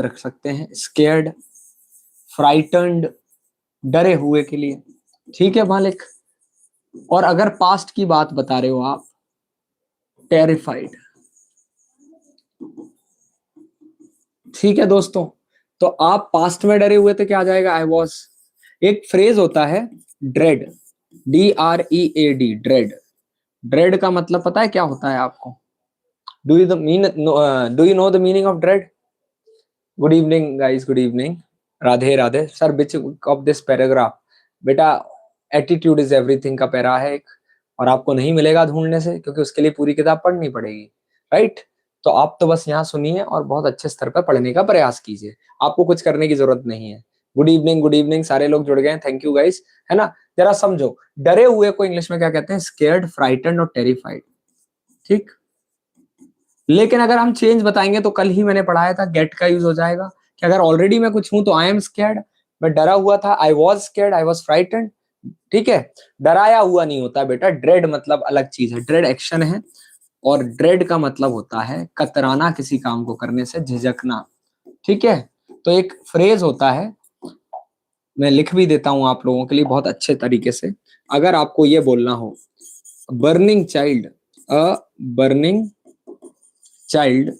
रख सकते हैं, स्केयर्ड, फ्राइटन्ड, डरे हुए के लिए। ठीक है मालिक। और अगर पास्ट की बात बता रहे हो आप, टेरिफाइड। ठीक है दोस्तों, तो आप पास्ट में डरे हुए थे, क्या आ जाएगा? I was. एक फ्रेज होता है ड्रेड, DREAD, ड्रेड। ड्रेड का मतलब पता है क्या होता है आपको? Do you know the meaning of dread? Good evening guys, good evening, Radhe Radhe. Sir which of this paragraph? बेटा एटीट्यूड इज एवरीथिंग का पैरा है एक, और आपको नहीं मिलेगा ढूंढने से, क्योंकि उसके लिए पूरी किताब पढ़नी पड़ेगी, राइट? तो आप तो बस यहाँ सुनिए और बहुत अच्छे स्तर पर पढ़ने का प्रयास कीजिए, आपको कुछ करने की जरूरत नहीं है। गुड इवनिंग, सारे लोग जुड़ गए हैं, थैंक यू गाइस, है ना? जरा समझो, डरे हुए को इंग्लिश में क्या कहते हैं? स्केयर्ड, फ्राइटन्ड और टेरिफाइड। ठीक, लेकिन अगर हम चेंज बताएंगे तो कल ही मैंने पढ़ाया था, गेट का यूज हो जाएगा कि अगर ऑलरेडी मैं कुछ हूं तो आई एम स्केयर्ड, मैं डरा हुआ था, I was scared, I was frightened. ठीक है, डराया हुआ नहीं होता बेटा, ड्रेड मतलब अलग चीज है, ड्रेड एक्शन है, और ड्रेड का मतलब होता है कतराना, किसी काम को करने से झिझकना। ठीक है, तो एक फ्रेज होता है, मैं लिख भी देता हूं आप लोगों के लिए बहुत अच्छे तरीके से। अगर आपको ये बोलना हो, burning child, a burning child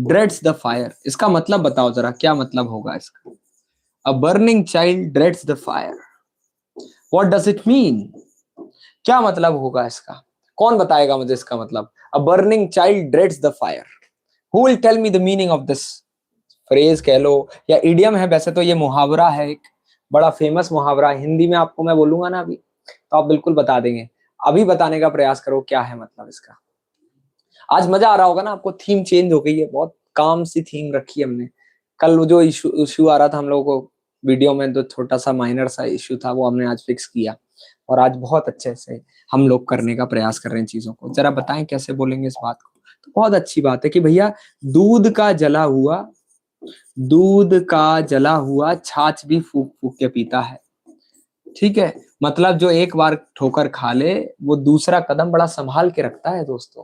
dreads the fire, इसका मतलब बताओ जरा, क्या मतलब होगा इसका? A burning child dreads the fire, what does it mean? क्या मतलब होगा इसका? कौन बताएगा मुझे इसका मतलब? A burning child dreads the fire, who will tell me the meaning of this phrase? कह लो या इडियम है, वैसे तो ये मुहावरा है, एक बड़ा फेमस मुहावरा है हिंदी में। आपको मैं बोलूंगा ना अभी, तो आप बिल्कुल बता देंगे। अभी बताने का प्रयास करो क्या है मतलब इसका। आज मजा आ रहा होगा ना आपको, थीम चेंज हो गई है, बहुत काम सी थीम रखी है हमने। कल जो इशू आ रहा था हम लोगों को वीडियो में, जो छोटा सा माइनर सा इशू था, वो हमने आज फिक्स किया, और आज बहुत अच्छे से हम लोग करने का प्रयास कर रहे हैं चीजों को। जरा बताएं कैसे बोलेंगे इस बात को। तो बहुत अच्छी बात है कि भैया, दूध का जला हुआ छाछ भी फूक फूक के पीता है। ठीक है, मतलब जो एक बार ठोकर खा ले, वो दूसरा कदम बड़ा संभाल के रखता है दोस्तों।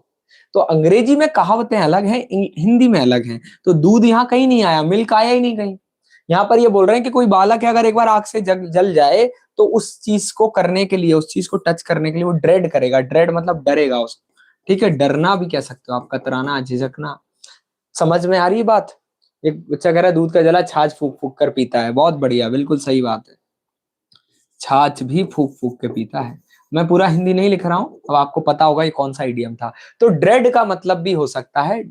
तो अंग्रेजी में कहावतें अलग हैं, हिंदी में अलग हैं। तो दूध यहाँ कहीं नहीं आया, मिल्क आया ही नहीं कहीं। यहाँ पर ये बोल रहे हैं कि कोई बालक है, अगर एक बार आग से जल जाए, तो उस चीज को करने के लिए, उस चीज को टच करने के लिए वो ड्रेड करेगा। ड्रेड मतलब डरेगा उसको। ठीक है, डरना भी कह सकते हो आप, कतराना, झिझकना। समझ में आ रही बात? एक बच्चा कह रहा है दूध का जला छाछ फूक फूक कर पीता है, बहुत बढ़िया, बिल्कुल सही बात है, छाछ भी फूक फूक के पीता है। मैं पूरा हिंदी नहीं लिख रहा हूं, अब आपको पता होगा ये कौन सा इडियम था। तो ड्रेड का मतलब भी हो सकता है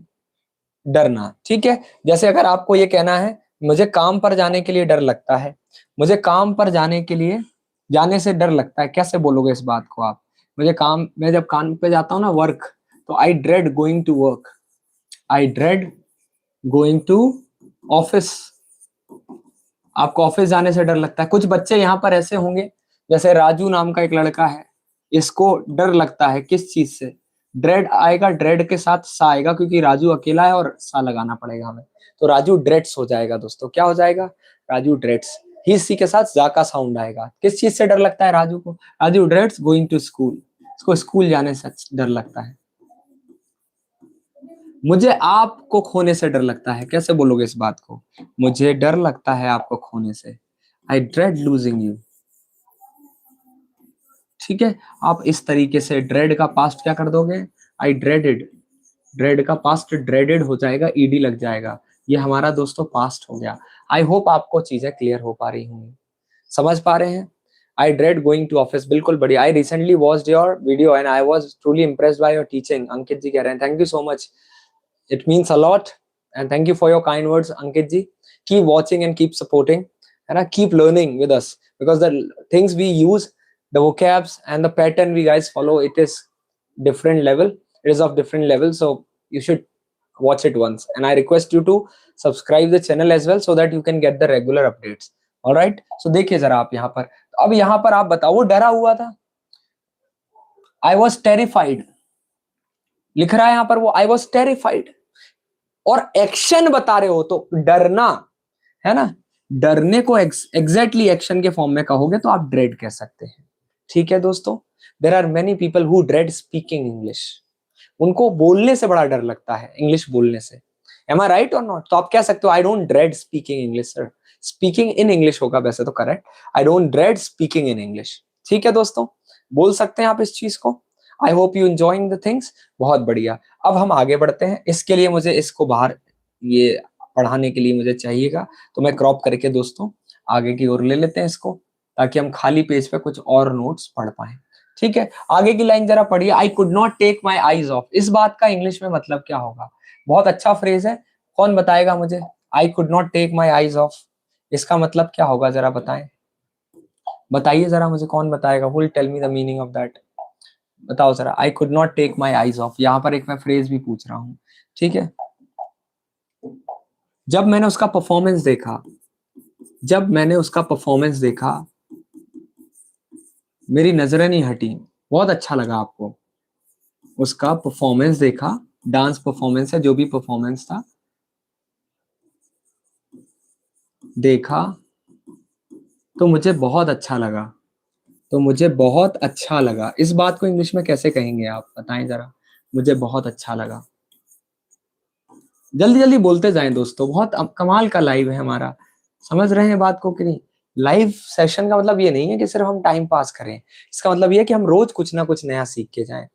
डरना। ठीक है, जैसे अगर आपको ये कहना है, मुझे काम पर जाने के लिए डर लगता है, मुझे काम पर जाने के लिए, जाने से डर लगता है, कैसे बोलोगे इस बात को आप? मैं जब काम पे जाता हूँ ना, वर्क, तो I dread going to work, I dread going to office. आपको ऑफिस जाने से डर लगता है। कुछ बच्चे यहाँ पर ऐसे होंगे, जैसे राजू नाम का एक लड़का है, इसको डर लगता है किस चीज से? ड्रेड आएगा, ड्रेड के साथ सा आएगा, क्योंकि राजू अकेला है और सा लगाना पड़ेगा हमें, तो राजू ड्रेड्स हो जाएगा दोस्तों। क्या हो जाएगा? राजू ड्रेड्स। ही सी के साथ जा का साउंड आएगा। किस चीज से डर लगता है राजू को? Raju dreads going to school, इसको स्कूल जाने से डर लगता है। मुझे आपको खोने से डर लगता है, कैसे बोलोगे इस बात को? मुझे डर लगता है आपको खोने से, आई ड्रेड लूजिंग यू। ठीक है, आप इस तरीके से ड्रेड का पास्ट क्या कर दोगे? आई ड्रेडेड। ड्रेड का पास्ट ड्रेडेड हो जाएगा, ईडी लग जाएगा। ये हमारा दोस्तों पास्ट हो गया। आई होप आपको चीजें क्लियर हो पा रही होंगी, समझ पा रहे हैं। I dread going to office, बिल्कुल बढ़िया। I recently watched your video and I was truly impressed by your teaching, Ankit ji कह रहे हैं, thank you so much, it means a lot, and thank you for your kind words, Ankit ji. Keep watching and keep supporting, and keep learning with us, because the things we use, the vocabs and the pattern we guys follow, it is different level, it is of different level, so you should watch it once, and I request you to subscribe the channel as well, so that you can get the regular updates. All right, so देखिए जरा आप यहाँ पर, अब यहाँ पर आप बताओ, वो डरा हुआ था, I was terrified लिख रहा है यहाँ पर, वो I was terrified, और एक्शन बता रहे हो तो डरना है ना, डरने को एग्जैक्टली एक्शन के फॉर्म में कहोगे तो आप ड्रेड कह सकते हैं। ठीक है दोस्तों, there are many people who dread speaking English, उनको बोलने से बड़ा डर लगता है, इंग्लिश बोलने से। एम आई राइट और नॉट? तो आप कह सकते हो I don't dread speaking English sir, speaking in English होगा वैसे तो correct, I don't dread speaking in English. ठीक है दोस्तों, बोल सकते हैं आप इस चीज को। आई hope you enjoying the things, बहुत बढ़िया। अब हम आगे बढ़ते हैं, इसके लिए मुझे इसको बाहर ये पढ़ाने के लिए मुझे चाहिएगा, तो मैं क्रॉप करके दोस्तों आगे की ओर ले लेते हैं इसको, ताकि हम खाली पेज पे कुछ और नोट्स पढ़ पाए। ठीक है, आगे की लाइन जरा पढ़िए, I could not take my eyes off. इस बात का इंग्लिश में मतलब क्या होगा? बहुत अच्छा फ्रेज है, कौन बताएगा मुझे? I could not take my eyes off, इसका मतलब क्या होगा जरा बताएं, बताइए जरा मुझे, कौन बताएगा? Will tell me the meaning of that, बताओ जरा। I could not take my eyes off, यहाँ पर एक मैं फ्रेज भी पूछ रहा हूँ। ठीक है, जब मैंने उसका परफॉर्मेंस देखा, जब मैंने उसका परफॉर्मेंस देखा, मेरी नजरें नहीं हटी। बहुत अच्छा लगा आपको, उसका परफॉर्मेंस देखा, डांस परफॉर्मेंस है, जो भी परफॉर्मेंस था, देखा तो मुझे बहुत अच्छा लगा, तो मुझे बहुत अच्छा लगा। इस बात को इंग्लिश में कैसे कहेंगे आप बताएं जरा, मुझे बहुत अच्छा लगा। जल्दी जल्दी बोलते जाएं दोस्तों, बहुत कमाल का लाइव है हमारा, समझ रहे हैं बात को कि नहीं? लाइव सेशन का मतलब ये नहीं है कि सिर्फ हम टाइम पास करें, इसका मतलब ये है कि हम रोज कुछ ना कुछ नया सीख के जाएं।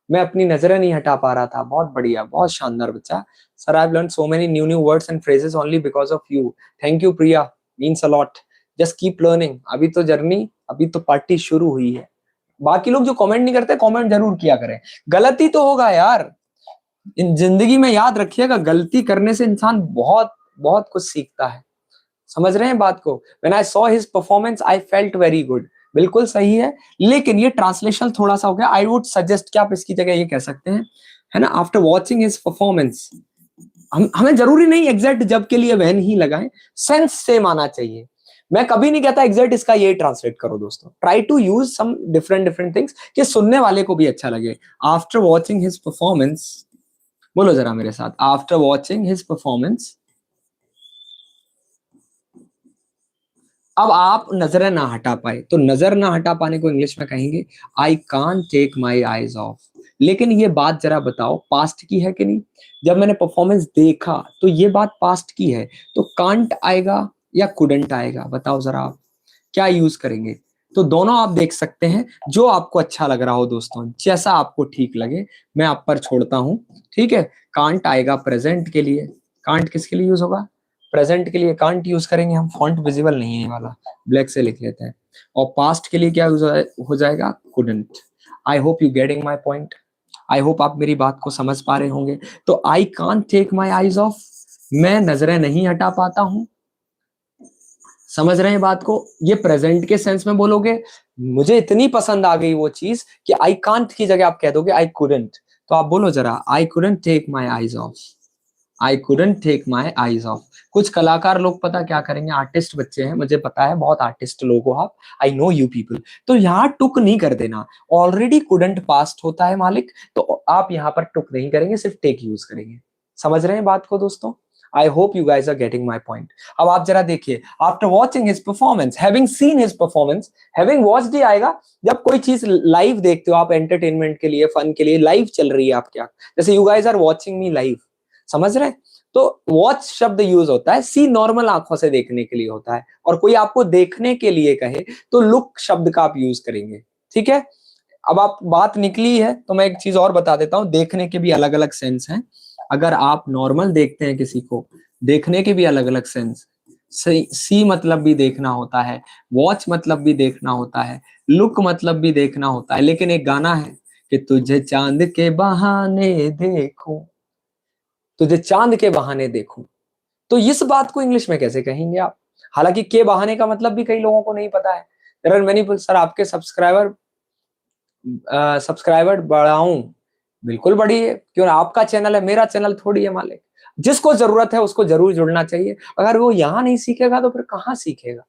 मैं अपनी नजरें नहीं हटा पा रहा था, बहुत बढ़िया, बहुत शानदार बच्चा। Sir I have learn so many new words and phrases only because of you, thank you Priya, means a lot, just keep learning. अभी तो जर्नी, अभी तो पार्टी शुरू हुई है। बाकी लोग जो कमेंट नहीं करते, कमेंट जरूर किया करें। गलती तो होगा यार, इन जिंदगी में याद रखिएगा, गलती करने से इंसान बहुत बहुत कुछ सीखता है। समझ रहे हैं बात को? When I saw his performance I felt very good, बिल्कुल सही है, लेकिन ये ट्रांसलेशन थोड़ा सा हो गया। आई वुड सजेस्ट कि आप इसकी जगह ये कह सकते हैं, है ना, आफ्टर वॉचिंग हिज परफॉर्मेंस। हमें जरूरी नहीं एग्जैक्ट जब के लिए वहन ही लगाएं, सेंस सेम आना चाहिए। मैं कभी नहीं कहता एग्जैक्ट इसका ये ट्रांसलेट करो दोस्तों, try to use some different different things कि सुनने वाले को भी अच्छा लगे। आफ्टर वॉचिंग हिज परफॉर्मेंस, बोलो जरा मेरे साथ, आफ्टर वॉचिंग हिज परफॉर्मेंस। अब आप नजरें ना हटा पाए, तो नजर ना हटा पाने को इंग्लिश में कहेंगे आई कान टेक माई आईज ऑफ। लेकिन ये बात जरा बताओ पास्ट की है कि नहीं? जब मैंने परफॉर्मेंस देखा तो ये बात पास्ट की है, तो कांट आएगा या कुडंट आएगा? बताओ जरा आप क्या यूज करेंगे? तो दोनों आप देख सकते हैं, जो आपको अच्छा लग रहा हो दोस्तों, जैसा आपको ठीक लगे, मैं आप पर छोड़ता हूं। ठीक है, कांट आएगा प्रेजेंट के लिए, कांट किसके लिए यूज होगा? प्रेजेंट के लिए कांट यूज करेंगे हम, फॉन्ट विजिबल नहीं है वाला, ब्लैक से लिख लेते हैं। और पास्ट के लिए क्या हो जाएगा? Couldn't. I hope you getting my point, I hope आप मेरी बात को समझ पा रहे होंगे। तो I can't take my eyes off, मैं नजरें नहीं हटा पाता हूं, समझ रहे हैं बात को? ये प्रेजेंट के सेंस में बोलोगे, मुझे इतनी पसंद आ गई वो चीज कि आई कांट की जगह आप कह दोगे आई कुडंट। तो आप बोलो जरा, I couldn't take my eyes off, I couldn't take my eyes off. कुछ कलाकार लोग पता क्या करेंगे, आर्टिस्ट बच्चे हैं, मुझे पता है बहुत आर्टिस्ट लोग हो आप, आई नो यू पीपल, तो यहाँ टुक नहीं कर देना, ऑलरेडी कुडंट पास्ट होता है मालिक, तो आप यहाँ पर टुक नहीं करेंगे, सिर्फ टेक यूज करेंगे। समझ रहे हैं बात को दोस्तों? I hope you guys are getting my point. अब आप जरा देखिए, after watching his performance, having seen his performance, having watched ही आएगा जब कोई चीज लाइव देखते हो आप, एंटरटेनमेंट के लिए, फन के लिए, लाइव चल रही है आपके, जैसे you guys are watching me live, समझ रहे हैं? तो वॉच शब्द यूज होता है, सी नॉर्मल आंखों से देखने के लिए होता है, और कोई आपको देखने के लिए कहे तो लुक शब्द का आप यूज करेंगे। ठीक है, अब आप बात निकली है तो मैं एक चीज और बता देता हूं, देखने के भी अलग अलग सेंस हैं। अगर आप नॉर्मल देखते हैं किसी को, देखने के भी अलग अलग सेंस, सी मतलब भी देखना होता है, वॉच मतलब भी देखना होता है, लुक मतलब भी देखना होता है। लेकिन एक गाना है कि तुझे चांद के बहाने देखूं, तुझे चांद के बहाने देखूं, तो इस बात को इंग्लिश में कैसे कहेंगे आप? हालांकि के बहाने का मतलब भी कई लोगों को नहीं पता है। There are many people, sir आपके सब्सक्राइबर बढ़ाऊं, बिल्कुल बढ़िए, क्यों? आपका चैनल है, मेरा चैनल थोड़ी है मालिक। जिसको जरूरत है उसको जरूर जुड़ना चाहिए, अगर वो यहाँ नहीं सीखेगा तो फिर कहाँ सीखेगा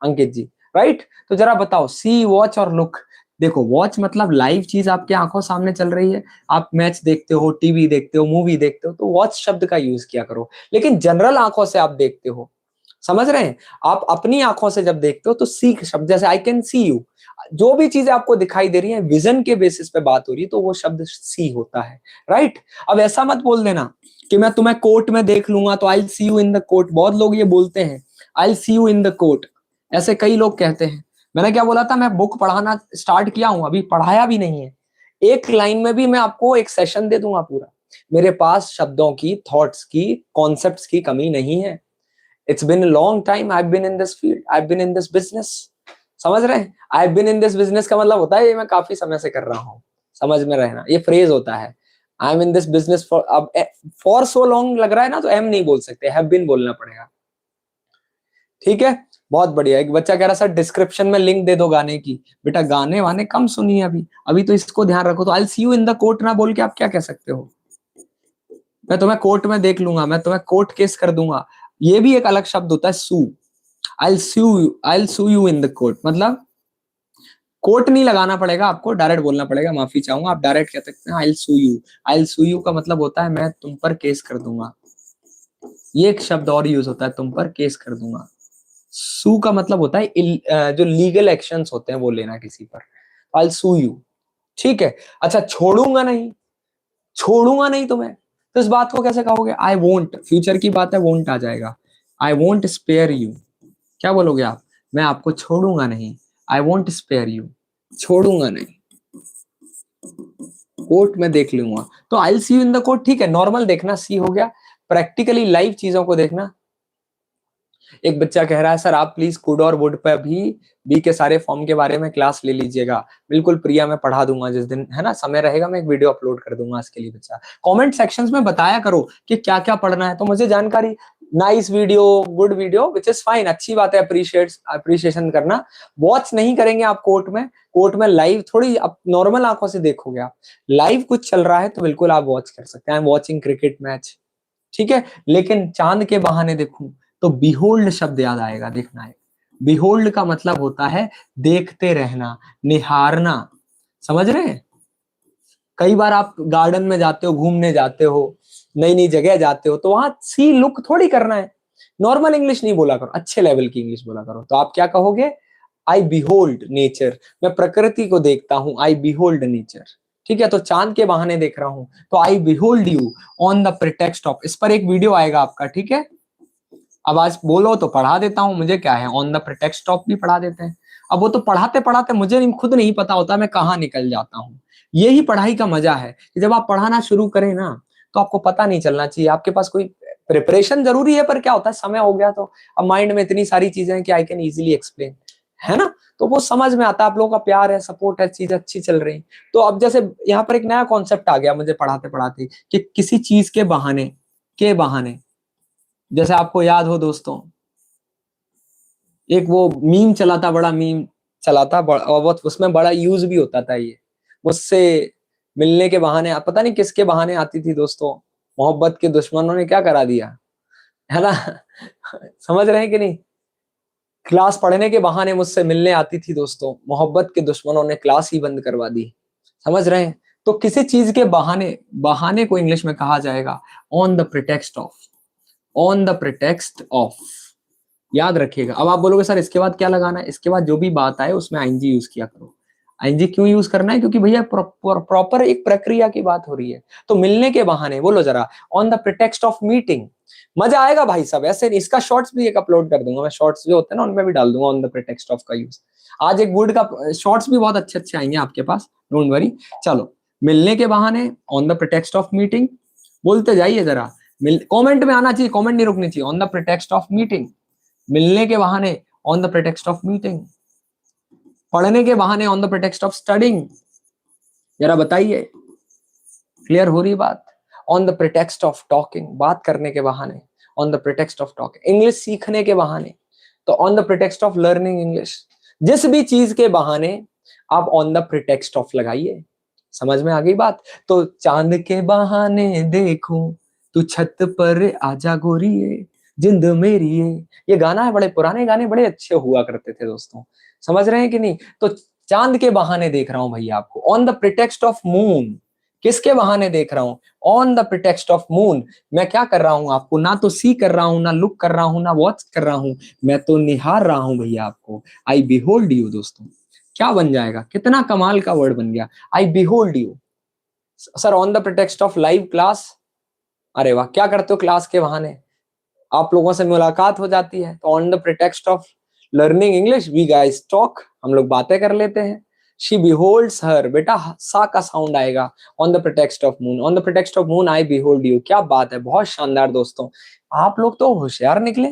अंकित जी, राइट? तो जरा बताओ, सी, वॉच और लुक। देखो, वॉच मतलब लाइव चीज आपके आंखों सामने चल रही है, आप मैच देखते हो, टीवी देखते हो, मूवी देखते हो, तो वॉच शब्द का यूज किया करो। लेकिन जनरल आंखों से आप देखते हो, समझ रहे हैं? आप अपनी आंखों से जब देखते हो तो सी शब्द, जैसे आई कैन सी यू, जो भी चीजें आपको दिखाई दे रही है विजन के बेसिस पे बात हो रही है, तो वो शब्द सी होता है, राइट। अब ऐसा मत बोल देना कि मैं तुम्हें कोर्ट में देख लूंगा तो आई सी यू इन द कोर्ट। बहुत लोग ये बोलते हैं आई सी यू इन द कोर्ट, ऐसे कई लोग कहते हैं। मैंने क्या बोला था, मैं बुक पढ़ाना स्टार्ट किया हूं, अभी पढ़ाया भी नहीं है। एक लाइन में भी मैं आपको एक सेशन दे दूंगा पूरा। मेरे पास शब्दों की, थॉट्स की, कॉन्सेप्ट्स की कमी नहीं है। It's been long time I been in this field, I been in this business. समझ रहे हैं, I been in this business का मतलब होता है ये मैं काफी समय से कर रहा हूँ। समझ में रहना, ये फ्रेज होता है I am in this business for. अब फॉर सो लॉन्ग लग रहा है ना, तो एम नहीं बोल सकते, हैव बीन बोलना पड़ेगा। ठीक है, बहुत बढ़िया। एक बच्चा कह रहा सर डिस्क्रिप्शन में लिंक दे दो गाने की। बेटा गाने वाने कम सुनिए अभी, अभी तो इसको ध्यान रखो। तो आई सी यू इन द कोर्ट ना बोल के आप क्या कह सकते हो, मैं तुम्हें कोर्ट में देख लूंगा, मैं तुम्हें कोर्ट केस कर दूंगा। ये भी एक अलग शब्द होता है, sue. I sue you in the court, मतलब कोर्ट नहीं लगाना पड़ेगा आपको, डायरेक्ट बोलना पड़ेगा माफी चाहूंगा। आप डायरेक्ट कह सकते हैं आई sue you. I sue you का मतलब होता है मैं तुम पर केस कर दूंगा। ये एक शब्द और यूज होता है, तुम पर केस कर दूंगा। सू का मतलब होता है जो लीगल एक्शंस होते हैं वो लेना किसी पर। आई सू यू, ठीक है। अच्छा, छोड़ूंगा नहीं, छोड़ूंगा नहीं तुम्हें, तो इस बात को कैसे कहोगे? आई वोंट, फ्यूचर की बात है, वोंट आ जाएगा। आई वोंट स्पेयर यू, क्या बोलोगे आप? मैं आपको छोड़ूंगा नहीं, आई वोंट स्पेयर यू, छोड़ूंगा नहीं, कोर्ट में देख लूंगा। तो आई सी यू इन द कोर्ट, ठीक है, नॉर्मल देखना सी हो गया। प्रैक्टिकली लाइव चीजों को देखना। एक बच्चा कह रहा है सर आप प्लीज कुड और वुड पे भी बी के सारे फॉर्म के बारे में क्लास ले लीजिएगा। बिल्कुल प्रिया, मैं पढ़ा दूंगा जिस दिन है ना समय रहेगा, मैं एक वीडियो अपलोड कर दूंगा इसके लिए। बच्चा कमेंट सेक्शंस में बताया करो कि क्या क्या पढ़ना है, तो मुझे जानकारी। Nice video, good video, which is fine, अच्छी बात है, अप्रिशिएशन करना। वॉच नहीं करेंगे आप कोर्ट में, कोर्ट में लाइव थोड़ी आप नॉर्मल आंखों से देखोगे। आप लाइव कुछ चल रहा है तो बिल्कुल आप वॉच कर सकते हैं। I am watching cricket match, ठीक है, लेकिन चांद के बहाने देखूं तो बिहोल्ड शब्द याद आएगा। देखना है, बिहोल्ड का मतलब होता है देखते रहना, निहारना। समझ रहे हैं? कई बार आप गार्डन में जाते हो, घूमने जाते हो, नई नई जगह जाते हो, तो वहां सी लुक थोड़ी करना है। नॉर्मल इंग्लिश नहीं बोला करो, अच्छे लेवल की इंग्लिश बोला करो। तो आप क्या कहोगे? आई बिहोल्ड नेचर, मैं प्रकृति को देखता हूं, आई बिहोल्ड नेचर। ठीक है, तो चांद के बहाने देख रहा हूं, तो I behold you on the pretext of. इस पर एक वीडियो आएगा आपका, ठीक है। अब आज बोलो तो पढ़ा देता हूं, मुझे क्या है, ऑन द प्रिटेक्स्ट ऑफ भी पढ़ा देते हैं। अब वो तो पढ़ाते पढ़ाते मुझे नहीं, खुद नहीं पता होता मैं कहाँ निकल जाता हूँ। यही पढ़ाई का मजा है कि जब आप पढ़ाना शुरू करें ना, तो आपको पता नहीं चलना चाहिए। आपके पास कोई प्रिपरेशन जरूरी है, पर क्या होता है, समय हो गया तो अब माइंड में इतनी सारी चीजें हैं कि आई कैन इजीली एक्सप्लेन, है ना। तो वो समझ में आता है, आप लोगों का प्यार है, सपोर्ट है, चीजें अच्छी चल रही। तो अब जैसे यहाँ पर एक नया कॉन्सेप्ट आ गया मुझे पढ़ाते पढ़ाते, कि किसी चीज के बहाने, जैसे आपको याद हो दोस्तों, एक वो मीम चला था, बड़ा मीम चला था, और वो उसमें बड़ा यूज भी होता था ये, मुझसे मिलने के बहाने, पता नहीं किसके बहाने आती थी दोस्तों, मोहब्बत के दुश्मनों ने क्या करा दिया, है ना। समझ रहे हैं कि नहीं? क्लास पढ़ने के बहाने मुझसे मिलने आती थी दोस्तों, मोहब्बत के दुश्मनों ने क्लास ही बंद करवा दी। समझ रहे हैं? तो किसी चीज के बहाने, बहाने को इंग्लिश में कहा जाएगा on the pretext of, on the pretext of. याद रखिएगा। अब आप बोलोगे सर इसके बाद क्या लगाना है? इसके बाद जो भी बात आए उसमें आईएनजी यूज किया करो। आईएनजी क्यों यूज करना है? क्योंकि भैया प्रॉपर एक प्रक्रिया की बात हो रही है। तो मिलने के बहाने बोलो जरा, on the pretext of meeting. मजा आएगा भाई साहब, ऐसे इसका शॉर्ट्स भी एक अपलोड कर दूंगा मैं, शॉर्ट्स जो होते हैं ना उनमें भी डाल दूंगा ऑन द प्रिटेक्स्ट ऑफ का यूज। आज एक वुड का शॉर्ट्स भी बहुत अच्छे अच्छे आएंगे आपके पास, डोंट वरी। चलो, मिलने के बहाने, on the pretext of meeting, बोलते जाइए जरा। कमेंट में आना चाहिए, कमेंट नहीं रुकनी चाहिए। On the pretext of meeting, मिलने के बहाने, on the pretext of meeting, पढ़ने के बहाने, on the pretext of studying. जरा बताइए, क्लियर हो रही बात? On the pretext of talking, बात करने के बहाने, on the pretext of talking. English सीखने के बहाने, तो on the pretext of learning English. जिस भी चीज के बहाने आप ऑन द प्रिटेक्स्ट ऑफ लगाइए। समझ में आ गई बात? तो चांद के बहाने देखूं, तू छत पर आजा गोरिये, जिंद मेरी ये गाना है, बड़े पुराने गाने बड़े अच्छे हुआ करते थे दोस्तों। समझ रहे हैं कि नहीं? तो चांद के बहाने देख रहा हूं भैया आपको, on the pretext of moon. किसके बहाने देख रहा हूं? On the pretext of moon. मैं क्या कर रहा हूं आपको? ना तो सी कर रहा हूं, ना लुक कर रहा हूं, ना वॉच कर रहा हूं, मैं तो निहार रहा हूं भैया आपको। आई बिहोल्ड यू दोस्तों। क्या बन जाएगा, कितना कमाल का वर्ड बन गया, I behold you. Sir on the pretext of live class, अरे वाह, क्या करते हो क्लास के बहाने, आप लोगों से मुलाकात हो जाती है, तो on the pretext of learning English we guys talk, हम लोग बातें कर लेते हैं। शी बिहोल्ड्स हर, बेटा सा का साउंड आएगा, on the pretext of moon, on the pretext of moon I behold you. क्या बात है, बहुत शानदार दोस्तों, आप लोग तो होशियार निकले,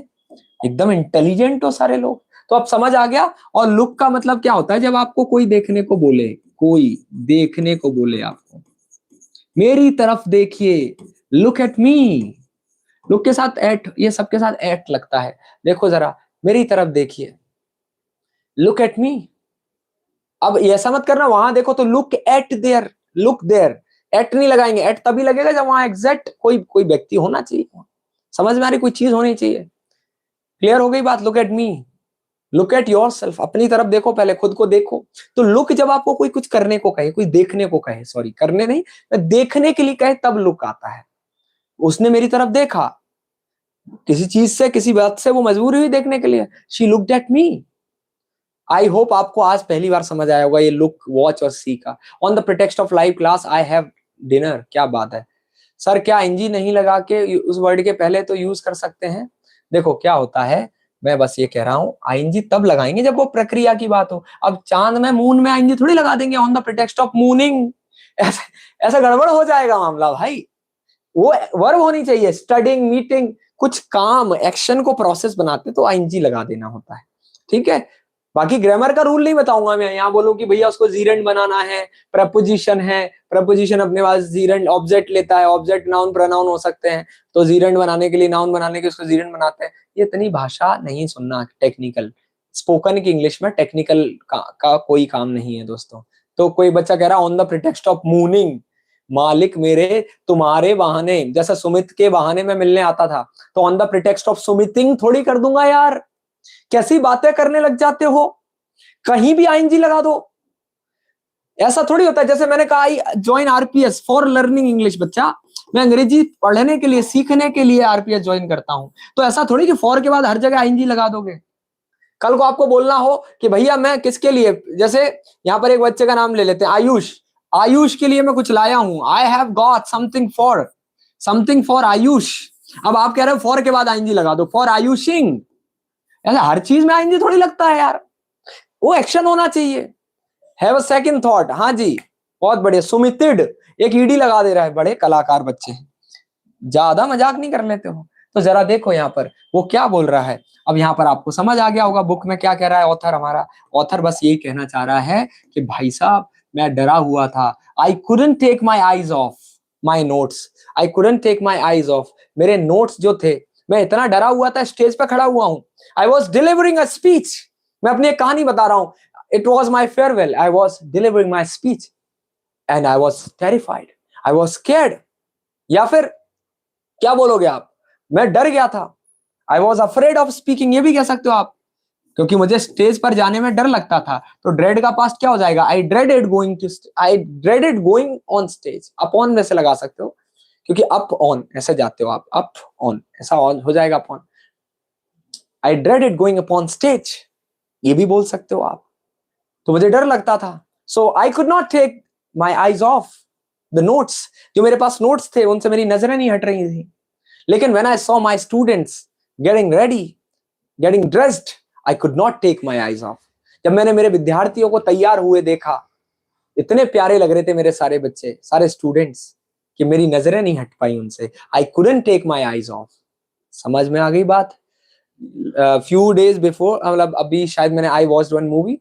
एकदम इंटेलिजेंट हो सारे लोग। तो अब समझ आ गया। और लुक का मतलब क्या होता है, जब आपको कोई देखने को बोले, कोई देखने को बोले आपको, मेरी तरफ देखिए, लुक एट मी, लुक के साथ एट, ये सबके साथ एट लगता है, देखो जरा मेरी तरफ देखिए, लुक एट मी। अब ऐसा मत करना वहां देखो तो look at there, look there, at नहीं लगाएंगे, एट तभी लगेगा जब वहां एग्जैक्ट कोई कोई व्यक्ति होना चाहिए, समझ में आ रही, कोई चीज होनी चाहिए। क्लियर हो गई बात, look at me, look at yourself, अपनी तरफ देखो, पहले खुद को देखो। तो लुक जब आपको कोई कुछ करने को कहे, कोई देखने को कहे, सॉरी करने नहीं, देखने के लिए कहे तब लुक आता है। उसने मेरी तरफ देखा, किसी चीज से, किसी बात से वो मजबूर हुई देखने के लिए, she looked at me. I hope आपको आज पहली बार समझ आया होगा ये लुक, वॉच और सी का। On the pretext of live class I have dinner, क्या बात है सर, क्या एनजी नहीं लगा के उस वर्ड के पहले तो यूज कर सकते हैं। देखो क्या होता है, मैं बस ये कह रहा हूं, आईएनजी तब लगाएंगे जब वो प्रक्रिया की बात हो। अब चांद में, मून में आईएनजी थोड़ी लगा देंगे, ऑन द प्रिटेक्स्ट ऑफ मूनिंग, ऐसा गड़बड़ हो जाएगा मामला भाई। वो वर्ब होनी चाहिए, स्टडिंग, मीटिंग, कुछ काम, एक्शन को प्रोसेस बनाते तो आईएनजी लगा देना होता है, ठीक है। बाकी ग्रामर का रूल नहीं बताऊंगा मैं, यहाँ बोलूं कि भैया उसको जीरेंड बनाना है, प्रपोजिशन है, प्रपोजिशन अपने पास जीरेंड ऑब्जेक्ट लेता है, ऑब्जेक्ट नाउन प्रोनाउन हो सकते हैं, तो जीरेंड बनाने के लिए, नाउन बनाने के उसको जीरेंड बनाते हैं। ये इतनी भाषा नहीं सुनना, टेक्निकल, स्पोकन की इंग्लिश में टेक्निकल का कोई काम नहीं है दोस्तों। तो कोई बच्चा कह रहा ऑन द प्रिटेक्स्ट ऑफ मूनिंग, मालिक मेरे तुम्हारे बहाने, जैसा सुमित के बहाने में मिलने आता था, तो ऑन द प्रिटेक्स्ट ऑफ सुमितिंग थोड़ी कर दूंगा यार, कैसी बातें करने लग जाते हो, कहीं भी आईएनजी लगा दो, ऐसा थोड़ी होता है। जैसे मैंने कहा I join RPS for learning English, बच्चा मैं अंग्रेजी पढ़ने के लिए, सीखने के लिए आरपीएस ज्वाइन करता हूं, तो ऐसा थोड़ी कि फॉर के बाद हर जगह आईएनजी लगा दोगे। कल को आपको बोलना हो कि भैया मैं किसके लिए, जैसे यहाँ पर एक बच्चे का नाम ले लेते हैं आयुष, आयुष के लिए मैं कुछ लाया हूं, I have got something for Ayush. अब आप कह रहे हो फॉर के बाद आईएनजी लगा दो, फॉर आयुषिंग, ऐसा हर चीज में आईएनजी थोड़ी लगता है यार, वो एक्शन होना चाहिए। हैव अ सेकंड थॉट, हाँ जी बहुत बढ़िया। सुमितिड, एक ईडी लगा दे रहा है, बड़े कलाकार बच्चे हैं, ज्यादा मजाक नहीं कर लेते हो। तो जरा देखो यहाँ पर वो क्या बोल रहा है। अब यहाँ पर आपको समझ आ गया होगा बुक में क्या कह रहा है ऑथर, हमारा ऑथर बस यही कहना चाह रहा है कि भाई साहब मैं डरा हुआ था, I couldn't take my eyes off my notes, I couldn't take my eyes off, मेरे नोट्स जो थे, मैं इतना डरा हुआ था, स्टेज पे खड़ा हुआ हूं, I was delivering a speech, मैं अपनी एक कहानी बता रहा हूं, it was my farewell, I was delivering my speech and I was terrified, I was scared, या फिर क्या बोलोगे आप, मैं डर गया था, I was afraid of speaking, ये भी कह सकते हो आप, क्योंकि मुझे स्टेज पर जाने में डर लगता था। तो ड्रेड का पास्ट क्या हो जाएगा, I dreaded going on stage, upon में से लगा सकते हो, क्योंकि अप ऑन ऐसे जाते हो आप, अप ऑन ऐसा ऑन हो जाएगा अपॉन, आई ड्रेडेड गोइंग अपॉन स्टेज, ये भी बोल सकते हो आप। तो मुझे डर लगता था, so I could not take my eyes off the notes, जो मेरे पास नोट्स थे उनसे मेरी नजरें नहीं हट रही थी। लेकिन when I saw my students getting ready, getting dressed, I could not take my eyes off. जब मैंने मेरे विद्यार्थियों को तैयार हुए देखा, इतने प्यारे लग रहे थे मेरे सारे बच्चे, सारे स्टूडेंट्स, कि मेरी नजरें नहीं हट पाई उनसे, I couldn't take my eyes off. समझ में आ गई बात। few days before, मतलब अभी शायद मैंने I watched one movie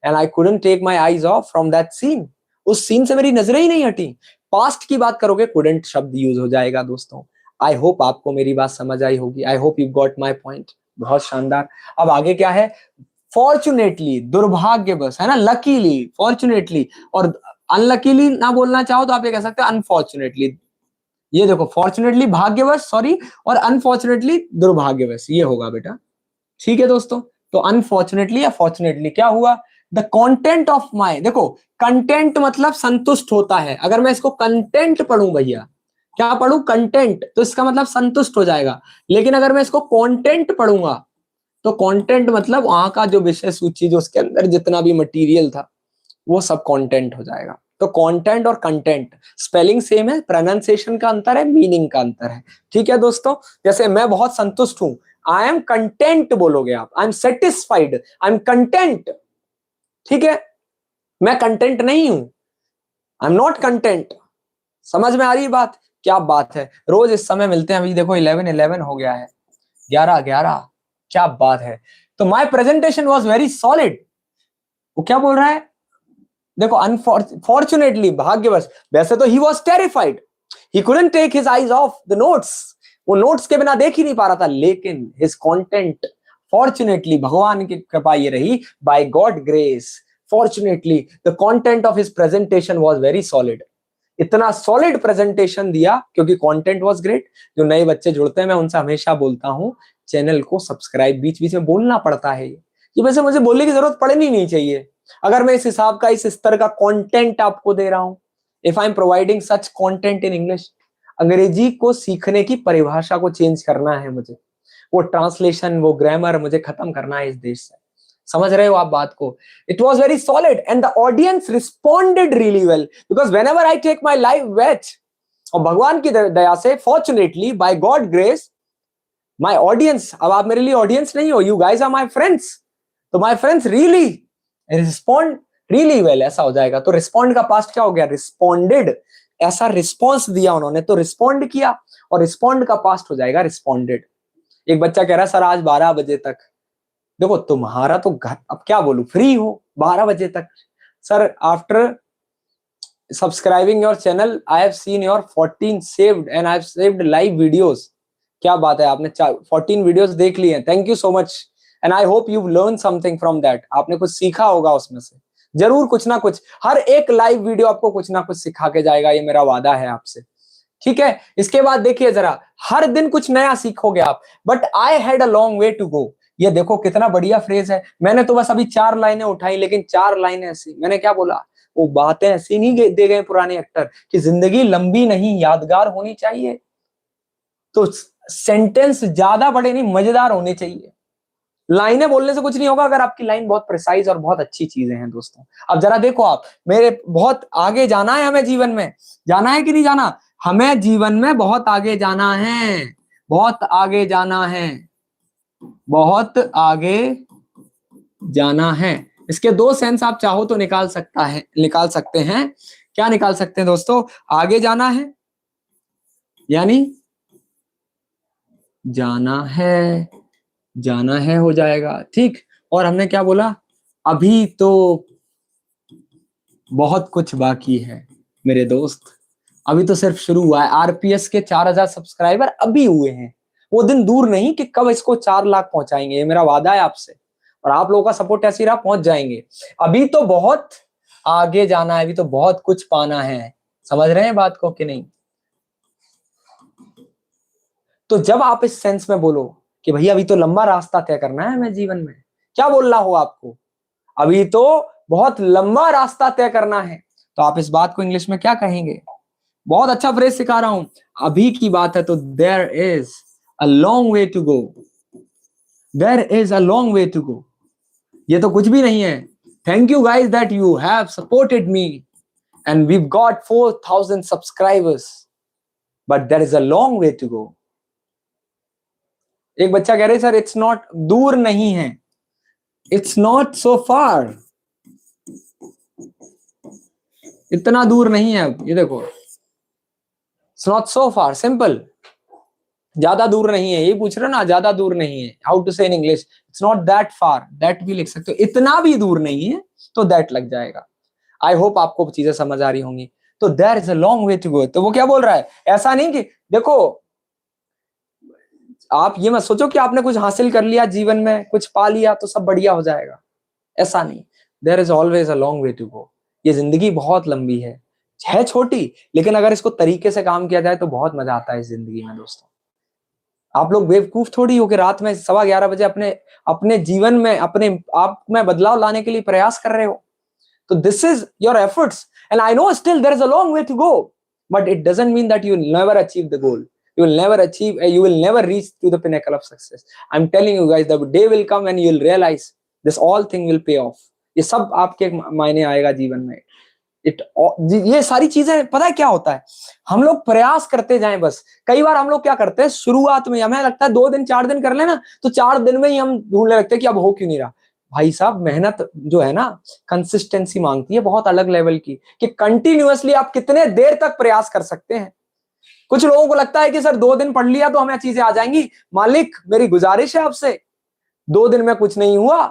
and I couldn't take my eyes off from that scene. उस सीन से मेरी नजरें ही नहीं हटी। पास्ट की बात करोगे couldn't शब्द यूज हो जाएगा दोस्तों। आई होप आपको मेरी बात समझ आई होगी, आई hope you got my point, बहुत शानदार। अब आगे क्या है, फॉर्चुनेटली, दुर्भाग्यवश, है ना, लकीली, फॉर्चुनेटली, और अनलकीली ना बोलना चाहो तो आप ये कह सकते हो अनफॉर्चुनेटली। ये देखो, फॉर्चुनेटली भाग्यवश, सॉरी, और अनफॉर्चुनेटली दुर्भाग्यवश, ये होगा बेटा, ठीक है दोस्तों। तो अनफॉर्चुनेटली या फॉर्चुनेटली क्या हुआ, द कंटेंट ऑफ माई, देखो कंटेंट मतलब संतुष्ट होता है, अगर मैं इसको कंटेंट पढ़ूं भैया, क्या पढ़ूं, कंटेंट, तो इसका मतलब संतुष्ट हो जाएगा। लेकिन अगर मैं इसको कंटेंट पढ़ूंगा, तो कंटेंट मतलब वहां का जो विषय सूची, जो उसके अंदर जितना भी मटेरियल था, वो सब कंटेंट हो जाएगा। तो कंटेंट और कंटेंट स्पेलिंग सेम है, प्रोनाउंसिएशन का अंतर है, मीनिंग का अंतर है। ठीक है दोस्तों, जैसे मैं बहुत संतुष्ट हूं, आई एम कंटेंट बोलोगे आप, I am satisfied, I am content. ठीक है, मैं कंटेंट नहीं हूं, आई एम नॉट कंटेंट। समझ में आ रही बात? क्या बात है, रोज इस समय मिलते हैं। अभी देखो 11:11 हो गया है, 11:11, क्या बात है। तो माई प्रेजेंटेशन वॉज वेरी सॉलिड। वो क्या बोल रहा है, देखो अनफॉर्चुनेटली, भाग्यवश, वैसे तो he was terrified, he couldn't take his eyes off the notes, वो नोट्स के बिना देख ही नहीं पा रहा था, लेकिन हिज कंटेंट, फॉर्चुनेटली, भगवान की कृपा ये रही, by God grace, fortunately the content of his presentation was very solid. इतना सॉलिड प्रेजेंटेशन दिया क्योंकि कंटेंट वाज ग्रेट। जो नए बच्चे जुड़ते हैं, मैं उनसे हमेशा बोलता हूं, चैनल को सब्सक्राइब, बीच बीच में बोलना पड़ता है ये वैसे मुझे बोलने की जरूरत पड़नी नहीं चाहिए, अगर मैं इस हिसाब का, इस स्तर का कंटेंट आपको दे रहा हूं। If I am providing such content in English, अंग्रेजी को सीखने की परिभाषा को चेंज करना है मुझे, वो ट्रांसलेशन, वो ग्रामर मुझे खत्म करना है इस देश से। समझ रहे हो आप बात को? It was very solid and the audience responded really well, because whenever I take my live batch, और भगवान की दया से, fortunately, by God grace, my audience, अब आप मेरे लिए ऑडियंस नहीं हो, you guys are my friends, तो my friends really respond really well, ऐसा हो जाएगा। तो रिस्पॉन्ड का पास्ट क्या हो गया, रिस्पॉन्डेड, ऐसा रिस्पॉन्स दिया उन्होंने तो रिस्पॉन्ड किया, और रिस्पॉन्ड का पास्ट हो जाएगा रिस्पॉन्डेड। एक बच्चा कह रहा है सर आज 12 बजे तक, देखो तुम्हारा तो घर, अब क्या बोलूं, फ्री हो 12 बजे तक। Sir after subscribing your channel I have seen your 14 saved and I have saved live videos. क्या बात है, आपने 14 वीडियोस देख लिए हैं, thank you so much, and I hope you learn something from that. आपने कुछ सीखा होगा उसमें से, जरूर कुछ ना कुछ, हर एक लाइव वीडियो आपको कुछ ना कुछ सिखा के जाएगा, ये मेरा वादा है आपसे। ठीक है, इसके बाद देखिए जरा, हर दिन कुछ नया सीखोगे आप, but I had a long way to go. ये देखो कितना बढ़िया फ्रेज है, मैंने तो बस अभी 4 लाइनें उठाई, लेकिन 4 लाइनें ऐसी, मैंने क्या बोला, वो बातें ऐसी नहीं दे गए पुराने एक्टर कि जिंदगी लंबी नहीं यादगार होनी चाहिए, तो सेंटेंस ज्यादा बड़े नहीं मजेदार होने चाहिए। लाइनें बोलने से कुछ नहीं होगा अगर आपकी लाइन बहुत प्रिसाइज और बहुत अच्छी चीजें हैं दोस्तों। अब जरा देखो आप, मेरे बहुत आगे जाना है हमें जीवन में, जाना है कि नहीं जाना, हमें जीवन में बहुत आगे जाना है, बहुत आगे जाना है, बहुत आगे जाना है। इसके 2 सेंस आप चाहो तो निकाल सकते हैं। क्या निकाल सकते हैं दोस्तों, आगे जाना है यानी जाना है हो जाएगा, ठीक। और हमने क्या बोला, अभी तो बहुत कुछ बाकी है मेरे दोस्त, अभी तो सिर्फ शुरू हुआ है। आरपीएस के 4000 सब्सक्राइबर अभी हुए हैं, वो दिन दूर नहीं कि कब इसको 4 लाख पहुंचाएंगे, ये मेरा वादा है आपसे, और आप लोगों का सपोर्ट ऐसे रहा, पहुंच जाएंगे। अभी तो बहुत आगे जाना है, अभी तो बहुत कुछ पाना है। समझ रहे हैं बात को कि नहीं? तो जब आप इस सेंस में बोलो कि भैया अभी तो लंबा रास्ता तय करना है हमें जीवन में, क्या बोलना हो आपको, अभी तो बहुत लंबा रास्ता तय करना है, तो आप इस बात को इंग्लिश में क्या कहेंगे? बहुत अच्छा फ्रेज सिखा रहा हूं, अभी की बात है तो there is a long way to go, there is a long way to go, ये तो कुछ भी नहीं है। Thank you guys that you have supported me and we got 4000 subscribers, but there is a long way to go. एक बच्चा कह रहे सर इट्स नॉट, दूर नहीं है, इट्स नॉट सो फार, इतना दूर नहीं है। अब ये देखो, it's not so far, simple, ज्यादा दूर नहीं है, ये पूछ रहे हो ना, ज्यादा दूर नहीं है, हाउ टू से in English, it's not that far, that भी लिख सकते हो, इतना भी दूर नहीं है तो दैट लग जाएगा। आई होप आपको चीजें समझ आ रही होंगी। तो there is a long way to go, तो वो क्या बोल रहा है, ऐसा नहीं कि देखो, आप ये मत सोचो कि आपने कुछ हासिल कर लिया जीवन में, कुछ पा लिया तो सब बढ़िया हो जाएगा, ऐसा नहीं। There is always a long way to go, ये जिंदगी बहुत लंबी है छोटी, लेकिन अगर इसको तरीके से काम किया जाए तो बहुत मजा आता है इस जिंदगी में दोस्तों। आप लोग बेवकूफ थोड़ी हो कि रात में 11:15 बजे अपने अपने जीवन में, अपने आप में बदलाव लाने के लिए प्रयास कर रहे हो। तो this is your efforts and I know still there is a long way to go, but it doesn't mean that you will never achieve the goal, you will never reach to the pinnacle of success. I'm telling you guys, the day will come and you'll realize this all thing will pay off. ये सब आपके मायने आएगा जीवन में। ये सारी चीजें पता है क्या होता है, हम लोग प्रयास करते जाएं बस। कई बार हम लोग क्या करते हैं, शुरुआत में हमें लगता है 2 दिन 4 दिन कर लेना, तो 4 दिन में ही हम ढूंढने लगते हैं कि अब हो क्यों नहीं रहा। भाई साहब, मेहनत जो है ना, कंसिस्टेंसी मांगती है बहुत अलग लेवल की, कि कंटिन्यूअसली आप कितने देर तक प्रयास कर सकते हैं। कुछ लोगों को लगता है कि सर 2 दिन पढ़ लिया तो हमें चीजें आ जाएंगी। मालिक, मेरी गुजारिश है आपसे, 2 दिन में कुछ नहीं हुआ।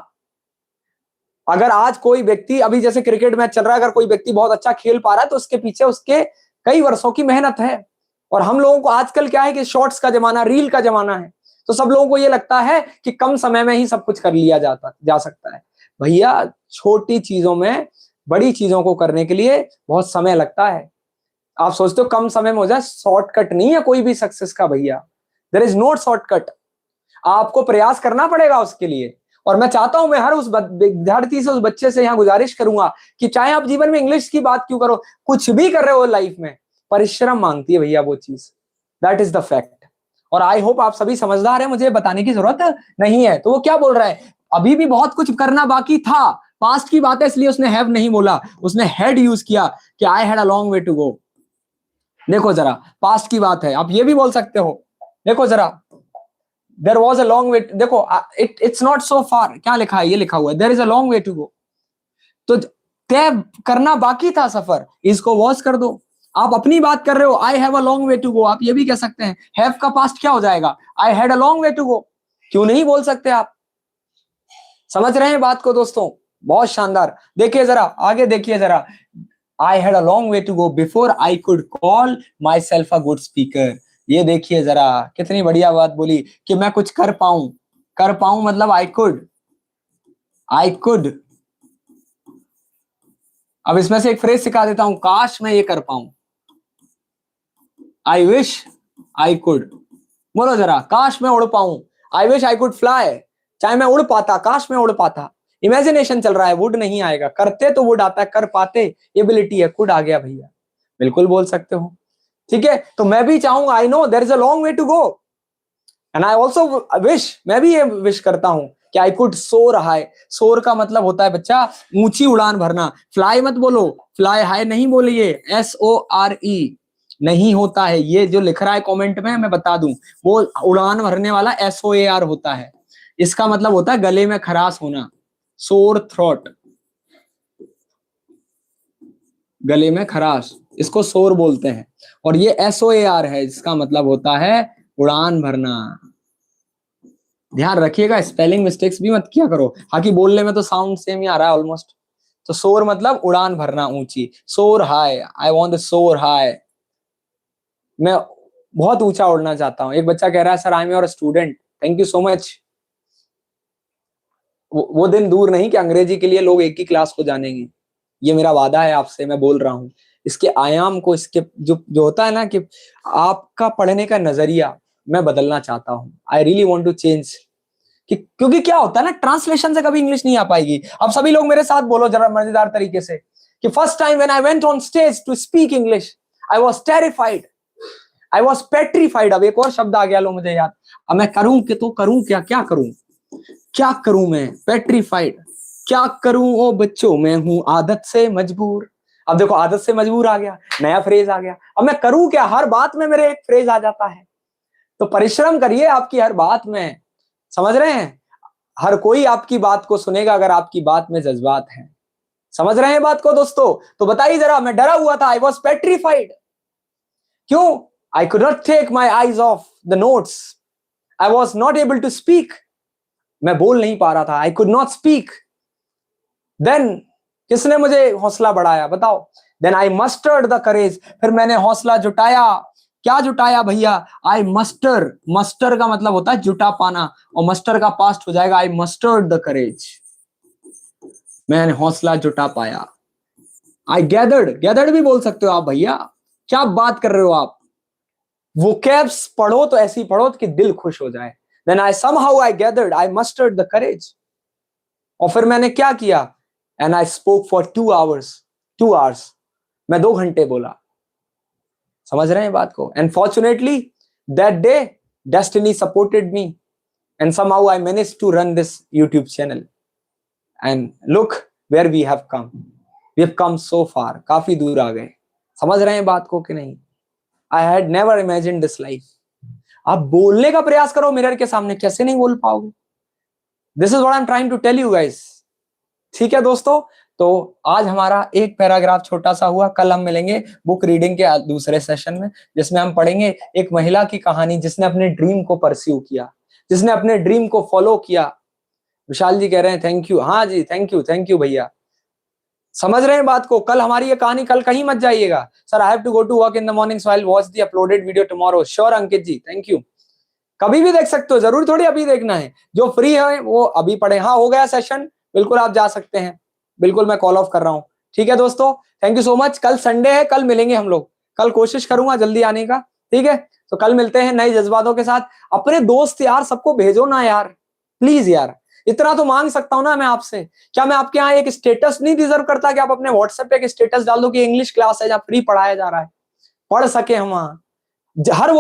अगर आज कोई व्यक्ति, अभी जैसे क्रिकेट मैच चल रहा है, अगर कोई व्यक्ति बहुत अच्छा खेल पा रहा है तो उसके पीछे उसके कई वर्षों की मेहनत है। और हम लोगों को आजकल क्या है कि शॉर्ट्स का जमाना, रील का जमाना है, तो सब लोगों को ये लगता है कि कम समय में ही सब कुछ कर लिया जा सकता है। भैया, छोटी चीजों में बड़ी चीजों को करने के लिए बहुत समय लगता है। आप सोचते हो कम समय में हो जाए, शॉर्टकट नहीं है कोई भी सक्सेस का भैया। देयर इज नो शॉर्टकट, आपको प्रयास करना पड़ेगा उसके लिए। और मैं चाहता हूं, मैं हर उस विद्यार्थी से, उस बच्चे से यहाँ गुजारिश करूंगा कि चाहे आप जीवन में इंग्लिश की बात क्यों करो, कुछ भी कर रहे हो लाइफ में, परिश्रम मांगती है भैया वो चीज। That is the fact. और आई होप आप सभी समझदार हैं, मुझे बताने की जरूरत नहीं है। तो वो क्या बोल रहा है, अभी भी बहुत कुछ करना बाकी था। पास्ट की बात है, इसलिए उसने हैव नहीं बोला, उसने हैड यूज किया कि I had a long way to go. देखो जरा, पास्ट की बात है, आप ये भी बोल सकते हो, देखो जरा, there was a long way, देखो इट्स नॉट सो फार, क्या लिखा है, ये लिखा हुआ है there is a long way to go. तो तय करना बाकी था सफर, इसको वॉज कर दो। आप अपनी बात कर रहे हो, I have a long way to go, आप ये भी कह सकते हैं। हैव का पास्ट क्या हो जाएगा, I had a long way to go. क्यों नहीं बोल सकते आप? समझ रहे हैं बात को दोस्तों? बहुत शानदार। देखिए जरा आगे, देखिए जरा, I had a long way to go before I could call myself a good speaker. ये देखिए जरा, कितनी बढ़िया बात बोली कि मैं कुछ कर पाऊं। कर पाऊं मतलब आई कुड। अब इसमें से एक फ्रेज सिखा देता हूं, काश मैं ये कर पाऊं। I wish I could. बोलो जरा, काश मैं उड़ पाऊं। I wish I could fly. चाहे मैं उड़ पाता, काश मैं उड़ पाता। इमेजिनेशन चल रहा है, वुड नहीं आएगा। करते तो वुड आता है, कर पाते एबिलिटी है, कुड आ गया भैया। बिल्कुल बोल सकते हो। ठीक है, तो मैं भी चाहूंगा, I know there is a long way to go, and I also wish, मैं भी ये विश करता हूं कि आई कुड सोर हाई। सोर का मतलब होता है बच्चा ऊंची उड़ान भरना। फ्लाई मत बोलो, फ्लाई हाई नहीं बोलिए, SORE नहीं होता है। ये जो लिख रहा है कमेंट में, मैं बता दूं, वो उड़ान भरने वाला SOAR होता है। इसका मतलब होता है गले में खराश होना, सोर थ्रोट, गले में खराश, इसको सोर बोलते हैं। और ये SOAR है, इसका मतलब होता है उड़ान भरना। ध्यान रखिएगा, स्पेलिंग मिस्टेक्स भी मत किया करो। हालांकि बोलने में तो साउंड सेम ही आ रहा है ऑलमोस्ट। तो सोर मतलब उड़ान भरना, ऊंची। सोर हाई, आई वांट टू सोर हाई, मैं बहुत ऊंचा उड़ना चाहता हूं। एक बच्चा कह रहा है sir I am your student, thank you so much. वो दिन दूर नहीं कि अंग्रेजी के लिए लोग एक ही क्लास को जानेंगे। ये मेरा वादा है आपसे, मैं बोल रहा हूं। इसके आयाम को, इसके जो होता है ना कि आपका पढ़ने का नजरिया, मैं बदलना चाहता हूं। I really want to change. क्योंकि क्या होता है ना, ट्रांसलेशन से कभी इंग्लिश नहीं आ पाएगी। अब सभी लोग मेरे साथ बोलो जरा मजेदार तरीके से कि first time when I went on stage to speak English, I was terrified, I was petrified. अब एक और शब्द आ गया, लो मुझे याद। अब मैं करूं कि तो करूं क्या, क्या करूं, क्या करूं मैं? पेट्रीफाइड, क्या करूं ओ बच्चों, मैं हूं आदत से मजबूर। अब देखो, आदत से मजबूर आ गया, नया फ्रेज आ गया। अब मैं करूं क्या, हर बात में मेरे एक फ्रेज आ जाता है। तो परिश्रम करिए आपकी हर बात में, समझ रहे हैं? हर कोई आपकी बात को सुनेगा अगर आपकी बात में जज्बात हैं। समझ रहे हैं बात को दोस्तों? तो बताइए जरा, मैं डरा हुआ था, आई वॉज पेट्रीफाइड। क्यों? I could not take my eyes off the notes, I was not able to speak. मैं बोल नहीं पा रहा था, I could not speak. Then किसने मुझे हौसला बढ़ाया, बताओ? Then I mustered the courage, फिर मैंने हौसला जुटाया। क्या जुटाया भैया? आई मस्टर, मस्टर का मतलब होता है जुटा पाना, और मस्टर का पास्ट हो जाएगा आई मस्टर्ड द करेज। मैंने हौसला जुटा पाया। आई गैदर्ड, गैदर्ड भी बोल सकते हो आप भैया। क्या बात कर रहे हो आप? वोकैब्स पढ़ो तो ऐसी पढ़ो कि दिल खुश हो जाए। Then I somehow I gathered, I mustered the courage. और फिर मैंने क्या किया? And I spoke for 2 hours, 2 hours, मैं 2 घंटे बोला। समझ रहे हैं बात को? And fortunately that day destiny supported me, and somehow I managed to run this YouTube channel. And look, where we have come, we have come so far, काफी दूर आ गए। समझ रहे हैं बात को कि नहीं? I had never imagine this life. आप बोलने का प्रयास करो मिरर के सामने, कैसे नहीं बोल पाओगे? This is what I am trying to tell you guys. ठीक है दोस्तों, तो आज हमारा एक पैराग्राफ छोटा सा हुआ। कल हम मिलेंगे बुक रीडिंग के दूसरे सेशन में, जिसमें हम पढ़ेंगे एक महिला की कहानी जिसने अपने ड्रीम को परस्यू किया, जिसने अपने ड्रीम को फॉलो किया। विशाल जी कह रहे हैं थैंक यू। हाँ जी, थैंक यू भैया। समझ रहे हैं बात को? कल हमारी ये कहानी, कल कहीं मत जाइएगा। Sir I have to go to work in the morning so I will watch the uploaded video tomorrow. Sure Ankit ji, thank you. कभी भी देख सकते हो, जरूर थोड़ी अभी देखना है। जो फ्री है वो अभी पढ़े। हाँ, हो गया सेशन, बिल्कुल आप जा सकते हैं। बिल्कुल मैं कॉल ऑफ कर रहा हूँ। ठीक है दोस्तों, थैंक यू सो मच। कल संडे है, कल मिलेंगे हम लोग। कल कोशिश करूंगा जल्दी आने का। ठीक है, तो कल मिलते हैं नए जज्बातों के साथ। अपने दोस्त यार सबको भेजो ना यार, प्लीज यार। इतना तो मांग सकता हूं ना मैं आपसे। क्या मैं आपके यहाँ एक स्टेटस नहीं डिजर्व करता कि आप अपने व्हाट्सएप पे एक स्टेटस डाल दो कि इंग्लिश क्लास है जहाँ फ्री पढ़ाया जा रहा है, पढ़ सके हम वहां। हर